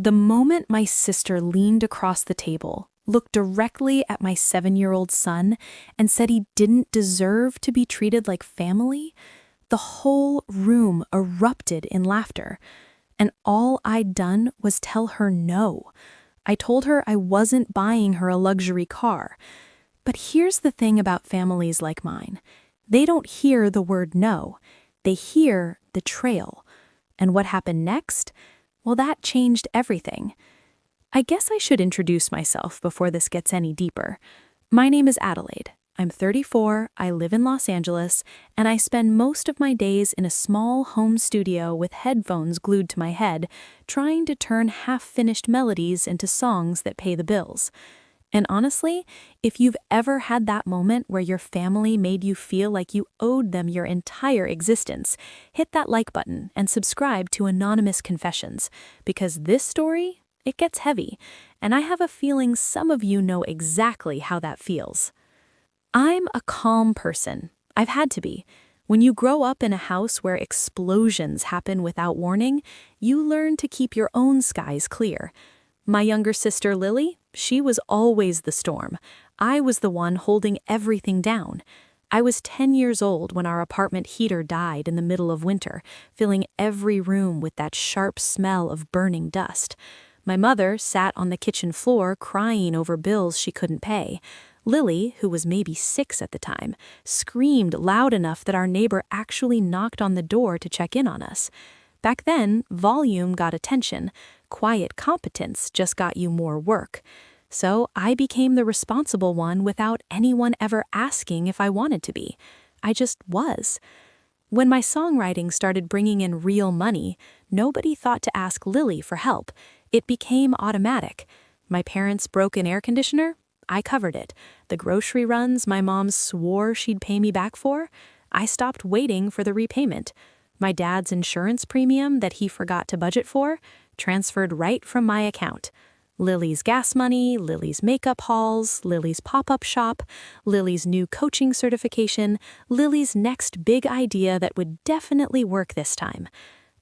The moment my sister leaned across the table, looked directly at my 7-year-old son, and said he didn't deserve to be treated like family, the whole room erupted in laughter. And all I'd done was tell her no. I told her I wasn't buying her a luxury car. But here's the thing about families like mine. They don't hear the word no. They hear the trail. And what happened next? Well, that changed everything. I guess I should introduce myself before this gets any deeper. My name is Adelaide. I'm 34, I live in Los Angeles, and I spend most of my days in a small home studio with headphones glued to my head, trying to turn half-finished melodies into songs that pay the bills. And honestly, if you've ever had that moment where your family made you feel like you owed them your entire existence, hit that like button and subscribe to Anonymous Confessions, because this story, it gets heavy, and I have a feeling some of you know exactly how that feels. I'm a calm person. I've had to be. When you grow up in a house where explosions happen without warning, you learn to keep your own skies clear. My younger sister Lily, she was always the storm. I was the one holding everything down. I was 10 years old when our apartment heater died in the middle of winter, filling every room with that sharp smell of burning dust. My mother sat on the kitchen floor crying over bills she couldn't pay. Lily, who was maybe 6 at the time, screamed loud enough that our neighbor actually knocked on the door to check in on us. Back then, volume got attention. Quiet competence just got you more work. So I became the responsible one without anyone ever asking if I wanted to be. I just was. When my songwriting started bringing in real money, nobody thought to ask Lily for help. It became automatic. My parents broke an air conditioner? I covered it. The grocery runs my mom swore she'd pay me back for? I stopped waiting for the repayment. My dad's insurance premium that he forgot to budget for transferred right from my account. Lily's gas money, Lily's makeup hauls, Lily's pop-up shop, Lily's new coaching certification, Lily's next big idea that would definitely work this time.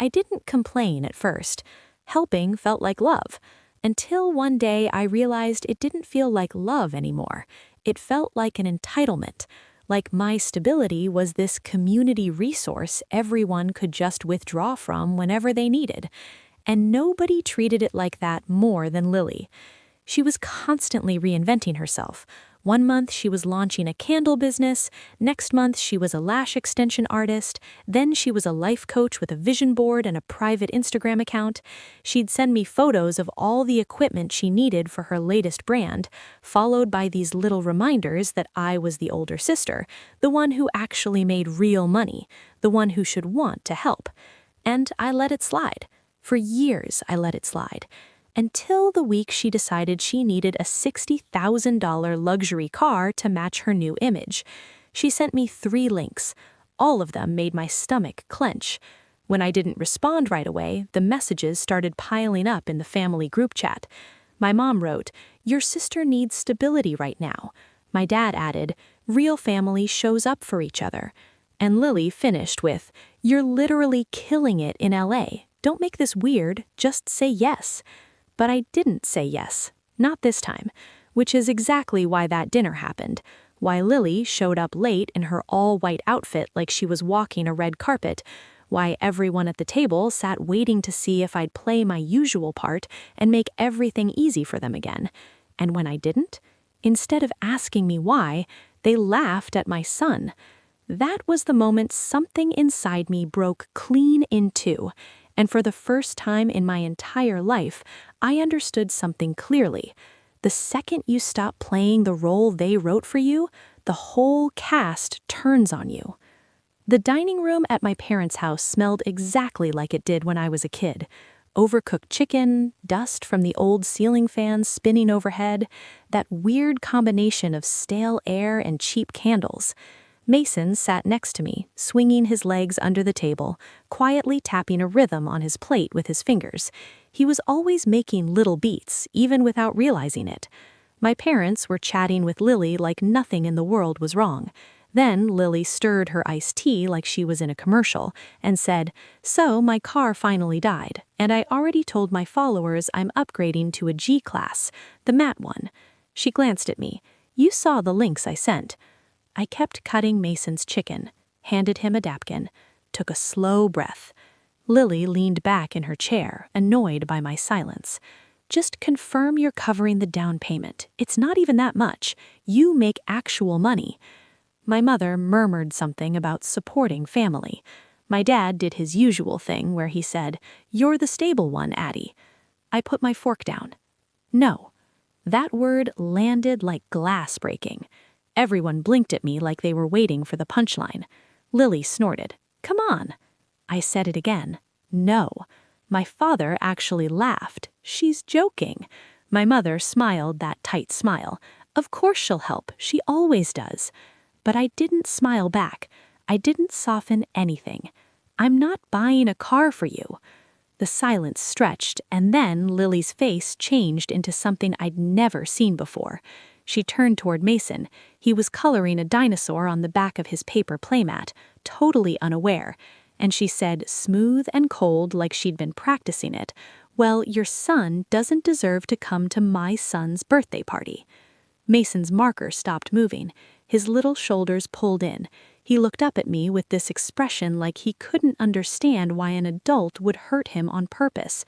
I didn't complain at first. Helping felt like love. Until one day I realized it didn't feel like love anymore. It felt like an entitlement. Like my stability was this community resource everyone could just withdraw from whenever they needed. And nobody treated it like that more than Lily. She was constantly reinventing herself. One month she was launching a candle business, next month she was a lash extension artist, then she was a life coach with a vision board and a private Instagram account. She'd send me photos of all the equipment she needed for her latest brand, followed by these little reminders that I was the older sister, the one who actually made real money, the one who should want to help. And I let it slide. For years I let it slide. Until the week she decided she needed a $60,000 luxury car to match her new image. She sent me 3 links. All of them made my stomach clench. When I didn't respond right away, the messages started piling up in the family group chat. My mom wrote, "Your sister needs stability right now." My dad added, "Real family shows up for each other." And Lily finished with, "You're literally killing it in LA. Don't make this weird, just say yes." But I didn't say yes, not this time, which is exactly why that dinner happened, why Lily showed up late in her all-white outfit like she was walking a red carpet, why everyone at the table sat waiting to see if I'd play my usual part and make everything easy for them again. And when I didn't, instead of asking me why, they laughed at my son. That was the moment something inside me broke clean in two. And for the first time in my entire life, I understood something clearly. The second you stop playing the role they wrote for you, the whole cast turns on you. The dining room at my parents' house smelled exactly like it did when I was a kid. Overcooked chicken, dust from the old ceiling fans spinning overhead, that weird combination of stale air and cheap candles. Mason sat next to me, swinging his legs under the table, quietly tapping a rhythm on his plate with his fingers. He was always making little beats, even without realizing it. My parents were chatting with Lily like nothing in the world was wrong. Then Lily stirred her iced tea like she was in a commercial and said, "So my car finally died, And I already told my followers I'm upgrading to a G class, the matte one. She glanced at me. You saw the links I sent. I kept cutting Mason's chicken, handed him a napkin, took a slow breath. Lily leaned back in her chair, annoyed by my silence. Just confirm you're covering the down payment. It's not even that much. You make actual money. My mother murmured something about supporting family. My dad did his usual thing where he said, "You're the stable one, Addie." I put my fork down. No. That word landed like glass breaking. Everyone blinked at me like they were waiting for the punchline. Lily snorted. "Come on." I said it again. No. My father actually laughed. She's joking. My mother smiled that tight smile. Of course she'll help. She always does. But I didn't smile back. I didn't soften anything. I'm not buying a car for you. The silence stretched, and then Lily's face changed into something I'd never seen before. She turned toward Mason. He was coloring a dinosaur on the back of his paper playmat, totally unaware. And she said, smooth and cold like she'd been practicing it, "Well, your son doesn't deserve to come to my son's birthday party." Mason's marker stopped moving. His little shoulders pulled in. He looked up at me with this expression like he couldn't understand why an adult would hurt him on purpose.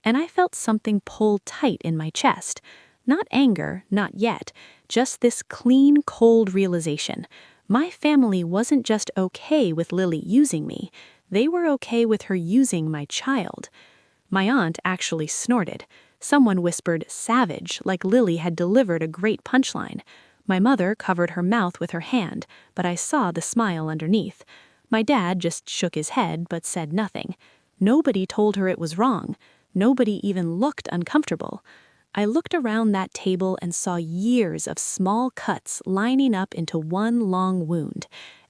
And I felt something pull tight in my chest. Not anger, not yet, just this clean, cold realization. My family wasn't just okay with Lily using me. They were okay with her using my child. My aunt actually snorted. Someone whispered savage, like Lily had delivered a great punchline. My mother covered her mouth with her hand, but I saw the smile underneath. My dad just shook his head but said nothing. Nobody told her it was wrong. Nobody even looked uncomfortable. I looked around that table and saw years of small cuts lining up into one long wound.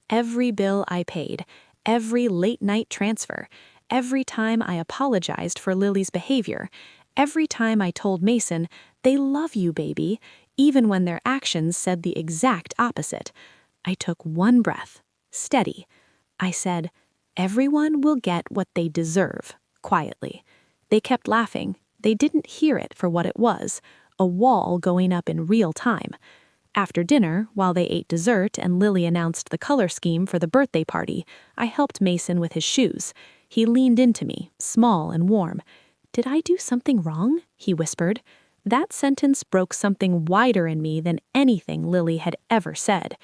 Every bill I paid, every late-night transfer, every time I apologized for Lily's behavior, every time I told Mason, "They love you, baby," even when their actions said the exact opposite. I took one breath, steady. I said, "Everyone will get what they deserve," quietly. They kept laughing. They didn't hear it for what it was, a wall going up in real time. After dinner, while they ate dessert and Lily announced the color scheme for the birthday party, I helped Mason with his shoes. He leaned into me, small and warm. "Did I do something wrong?" he whispered. That sentence broke something wider in me than anything Lily had ever said.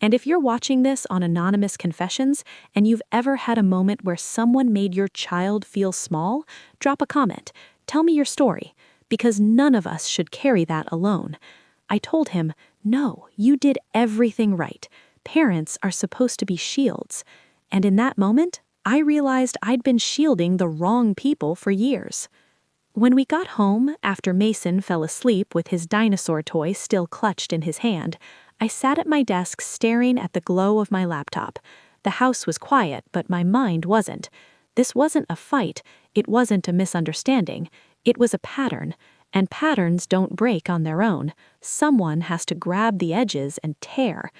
And if you're watching this on Anonymous Confessions and you've ever had a moment where someone made your child feel small, drop a comment. Tell me your story, because none of us should carry that alone. I told him, "No, you did everything right. Parents are supposed to be shields." And in that moment, I realized I'd been shielding the wrong people for years. When we got home, after Mason fell asleep with his dinosaur toy still clutched in his hand, I sat at my desk staring at the glow of my laptop. The house was quiet, but my mind wasn't. This wasn't a fight. It wasn't a misunderstanding. It was a pattern. And patterns don't break on their own. Someone has to grab the edges and tear.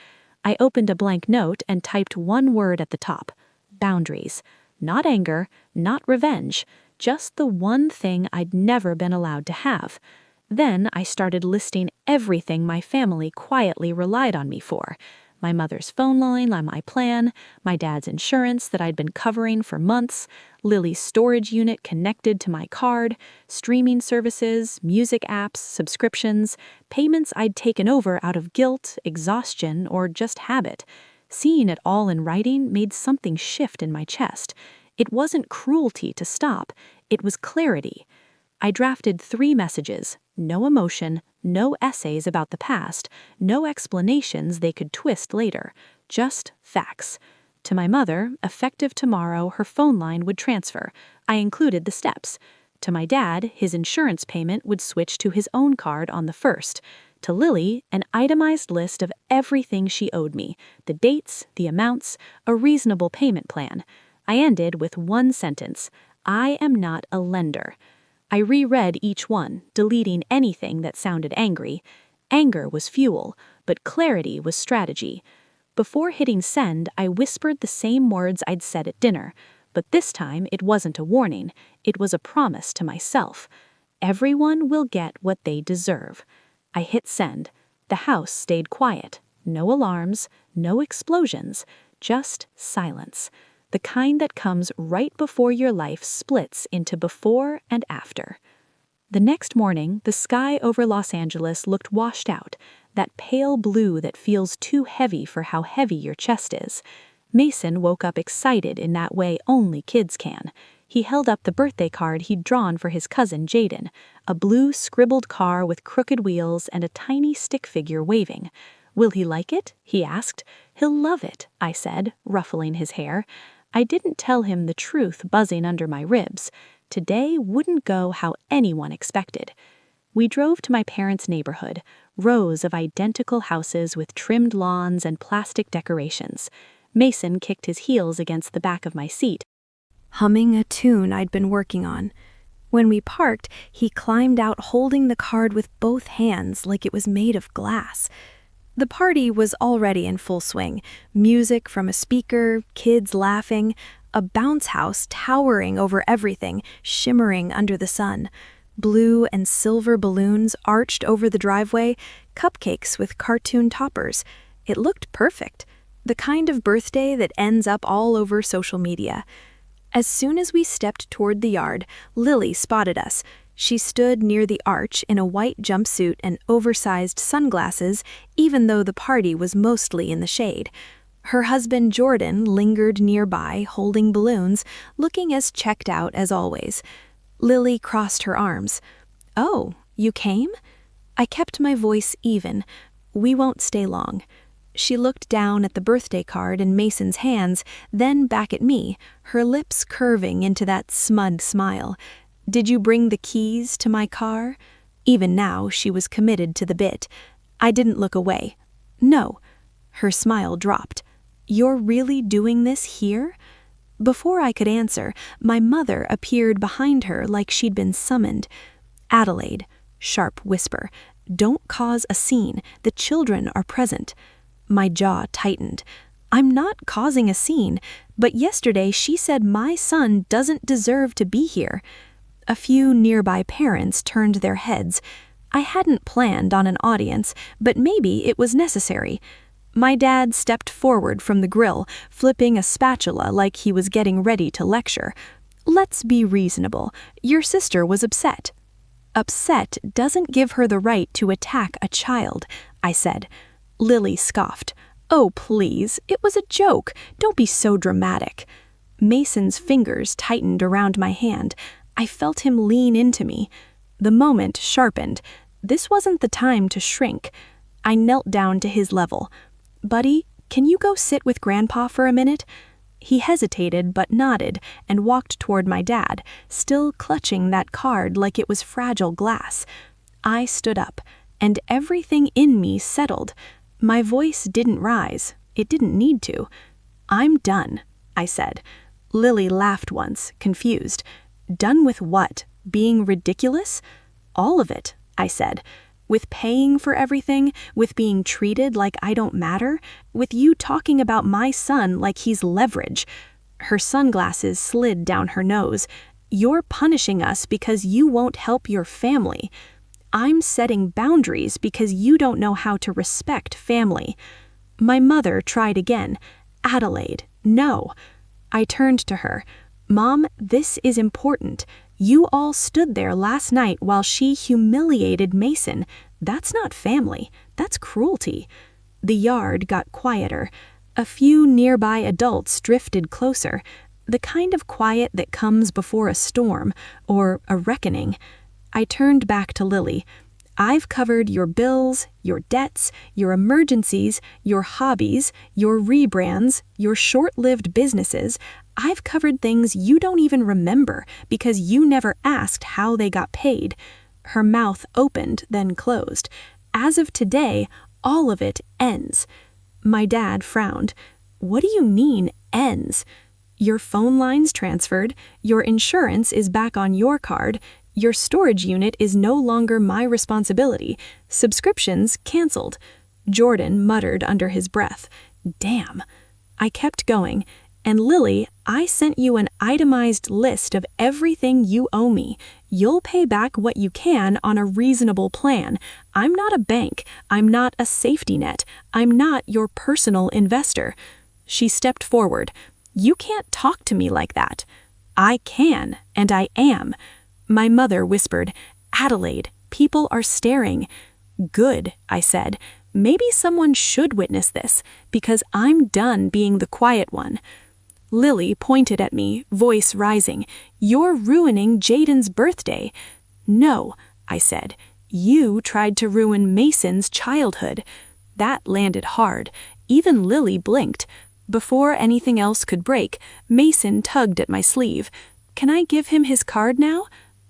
I opened a blank note and typed one word at the top. Boundaries. Not anger, not revenge. Just the one thing I'd never been allowed to have. Then I started listing everything my family quietly relied on me for. My mother's phone line on my plan, my dad's insurance that I'd been covering for months, Lily's storage unit connected to my card, streaming services, music apps, subscriptions, payments I'd taken over out of guilt, exhaustion, or just habit. Seeing it all in writing made something shift in my chest. It wasn't cruelty to stop, it was clarity. I drafted 3 messages, no emotion, no essays about the past, no explanations they could twist later, just facts. To my mother, effective tomorrow, her phone line would transfer. I included the steps. To my dad, his insurance payment would switch to his own card on the 1st. To Lily, an itemized list of everything she owed me, the dates, the amounts, a reasonable payment plan. I ended with one sentence, "I am not a lender." I reread each one, deleting anything that sounded angry. Anger was fuel, but clarity was strategy. Before hitting send, I whispered the same words I'd said at dinner, But this time it wasn't a warning, it was a promise to myself. Everyone will get what they deserve. I hit send. The house stayed quiet. No alarms, no explosions, just silence. The kind that comes right before your life splits into before and after. The next morning, the sky over Los Angeles looked washed out, that pale blue that feels too heavy for how heavy your chest is. Mason woke up excited in that way only kids can. He held up the birthday card he'd drawn for his cousin Jaden, a blue scribbled car with crooked wheels and a tiny stick figure waving. "Will he like it?" he asked. "He'll love it," I said, ruffling his hair. I didn't tell him the truth buzzing under my ribs. Today wouldn't go how anyone expected. We drove to my parents' neighborhood, rows of identical houses with trimmed lawns and plastic decorations. Mason kicked his heels against the back of my seat, humming a tune I'd been working on. When we parked, he climbed out holding the card with both hands like it was made of glass. The party was already in full swing. Music from a speaker, kids laughing, a bounce house towering over everything, shimmering under the sun. Blue and silver balloons arched over the driveway, cupcakes with cartoon toppers. It looked perfect. The kind of birthday that ends up all over social media. As soon as we stepped toward the yard, Lily spotted us. She stood near the arch in a white jumpsuit and oversized sunglasses, even though the party was mostly in the shade. Her husband Jordan lingered nearby, holding balloons, looking as checked out as always. Lily crossed her arms. "Oh, you came?" I kept my voice even. "We won't stay long." She looked down at the birthday card in Mason's hands, then back at me, her lips curving into that smug smile. "Did you bring the keys to my car?" Even now, she was committed to the bit. I didn't look away. "No." Her smile dropped. "You're really doing this here?" Before I could answer, my mother appeared behind her like she'd been summoned. "Adelaide," sharp whisper, "don't cause a scene. The children are present." My jaw tightened. "I'm not causing a scene, but yesterday she said my son doesn't deserve to be here." A few nearby parents turned their heads. I hadn't planned on an audience, but maybe it was necessary. My dad stepped forward from the grill, flipping a spatula like he was getting ready to lecture. "Let's be reasonable. Your sister was upset." "Upset doesn't give her the right to attack a child," I said. Lily scoffed. "Oh, please, it was a joke. Don't be so dramatic." Mason's fingers tightened around my hand. I felt him lean into me. The moment sharpened. This wasn't the time to shrink. I knelt down to his level. "Buddy, can you go sit with Grandpa for a minute?" He hesitated but nodded and walked toward my dad, still clutching that card like it was fragile glass. I stood up, and everything in me settled. My voice didn't rise. It didn't need to. "I'm done," I said. Lily laughed once, confused. "Done with what? Being ridiculous?" "All of it," I said. "With paying for everything, with being treated like I don't matter, with you talking about my son like he's leverage." Her sunglasses slid down her nose. "You're punishing us because you won't help your family. I'm setting boundaries because you don't know how to respect family." My mother tried again. "Adelaide, no." I turned to her. "Mom, this is important. You all stood there last night while she humiliated Mason. That's not family. That's cruelty." The yard got quieter. A few nearby adults drifted closer. The kind of quiet that comes before a storm, or a reckoning. I turned back to Lily. "I've covered your bills, your debts, your emergencies, your hobbies, your rebrands, your short-lived businesses. I've covered things you don't even remember because you never asked how they got paid." Her mouth opened, then closed. "As of today, all of it ends." My dad frowned. "What do you mean, ends?" "Your phone line's transferred, your insurance is back on your card, your storage unit is no longer my responsibility, subscriptions canceled." Jordan muttered under his breath. "Damn." I kept going. And Lily, I sent you an itemized list of everything you owe me. You'll pay back what you can on a reasonable plan. I'm not a bank. I'm not a safety net. I'm not your personal investor." She stepped forward. "You can't talk to me like that." "I can, and I am." My mother whispered, "Adelaide, people are staring." "Good," I said. "Maybe someone should witness this, because I'm done being the quiet one." Lily pointed at me, voice rising. "You're ruining Jaden's birthday." "No," I said. "You tried to ruin Mason's childhood." That landed hard. Even Lily blinked. Before anything else could break, Mason tugged at my sleeve. "Can I give him his card now?"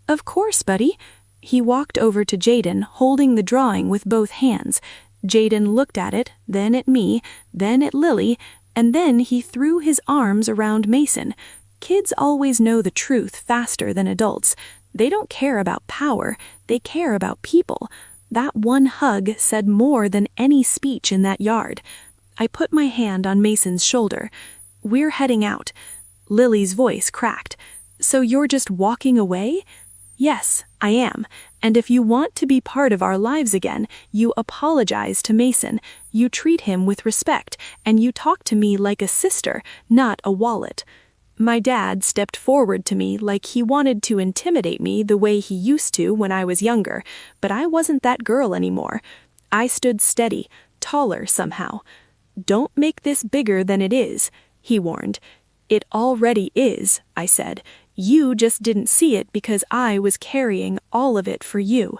"Of course, buddy." He walked over to Jaden, holding the drawing with both hands. Jaden looked at it, then at me, then at Lily, and then he threw his arms around Mason. Kids always know the truth faster than adults. They don't care about power, they care about people. That one hug said more than any speech in that yard. I put my hand on Mason's shoulder. "We're heading out." Lily's voice cracked. "So you're just walking away?" "Yes, I am. And if you want to be part of our lives again, you apologize to Mason, you treat him with respect, and you talk to me like a sister, not a wallet." My dad stepped forward to me like he wanted to intimidate me the way he used to when I was younger, but I wasn't that girl anymore. I stood steady, taller somehow. "Don't make this bigger than it is," he warned. "It already is," I said. "You just didn't see it because I was carrying all of it for you."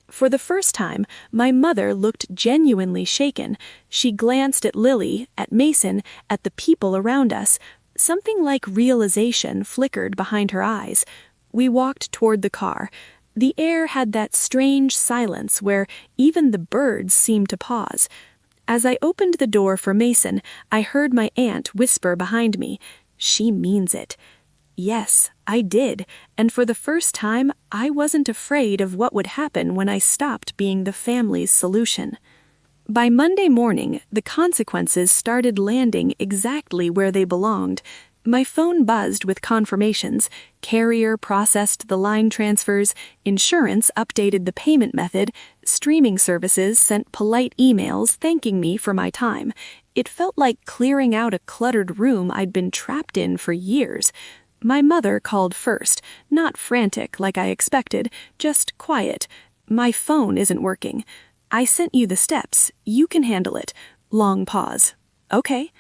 For the first time, my mother looked genuinely shaken. She glanced at Lily, at Mason, at the people around us. Something like realization flickered behind her eyes. We walked toward the car. The air had that strange silence where even the birds seemed to pause. As I opened the door for Mason, I heard my aunt whisper behind me, "She means it." Yes, I did, and for the first time, I wasn't afraid of what would happen when I stopped being the family's solution. By Monday morning, the consequences started landing exactly where they belonged. My phone buzzed with confirmations. Carrier processed the line transfers, insurance updated the payment method, streaming services sent polite emails thanking me for my time. It felt like clearing out a cluttered room I'd been trapped in for years. My mother called first, not frantic like I expected, just quiet. "My phone isn't working." "I sent you the steps. You can handle it." Long pause. "Okay."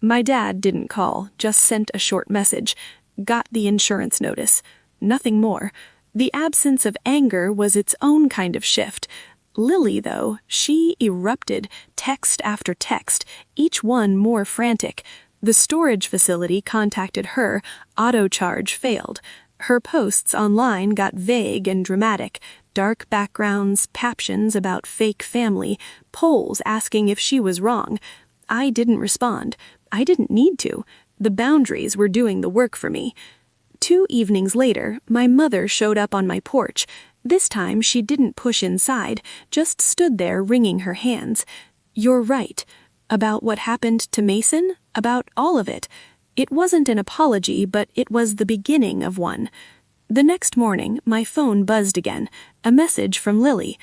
My dad didn't call, just sent a short message. "Got the insurance notice." Nothing more. The absence of anger was its own kind of shift. Lily, though, she erupted, text after text, each one more frantic. The storage facility contacted her, auto charge failed. Her posts online got vague and dramatic. Dark backgrounds, captions about fake family, polls asking if she was wrong. I didn't respond. I didn't need to. The boundaries were doing the work for me. 2 evenings later, my mother showed up on my porch. This time she didn't push inside, just stood there wringing her hands. "You're right. About what happened to Mason? About all of it. It wasn't an apology, but it was the beginning of one." The next morning, my phone buzzed again. A message from Lily.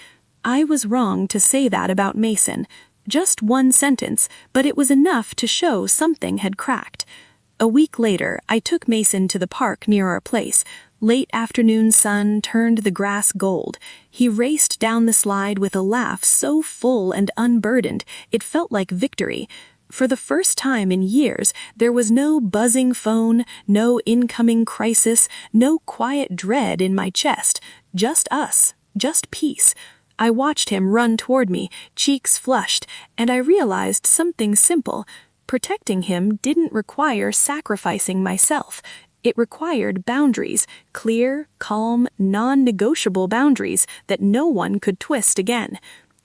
I was wrong to say that about Mason. Just one sentence, but it was enough to show something had cracked. A week later, I took Mason to the park near our place. Late afternoon sun turned the grass gold. He raced down the slide with a laugh so full and unburdened, it felt like victory. For the first time in years, there was no buzzing phone, no incoming crisis, no quiet dread in my chest. Just us, just peace. I watched him run toward me, cheeks flushed, and I realized something simple. Protecting him didn't require sacrificing myself. It required boundaries, clear, calm, non-negotiable boundaries that no one could twist again.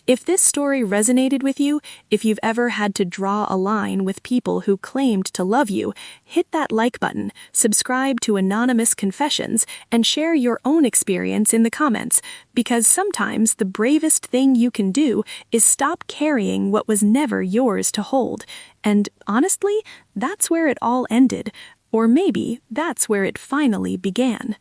If this story resonated with you, if you've ever had to draw a line with people who claimed to love you, hit that like button, subscribe to Anonymous Confessions, and share your own experience in the comments, because sometimes the bravest thing you can do is stop carrying what was never yours to hold. And honestly, that's where it all ended. Or maybe that's where it finally began.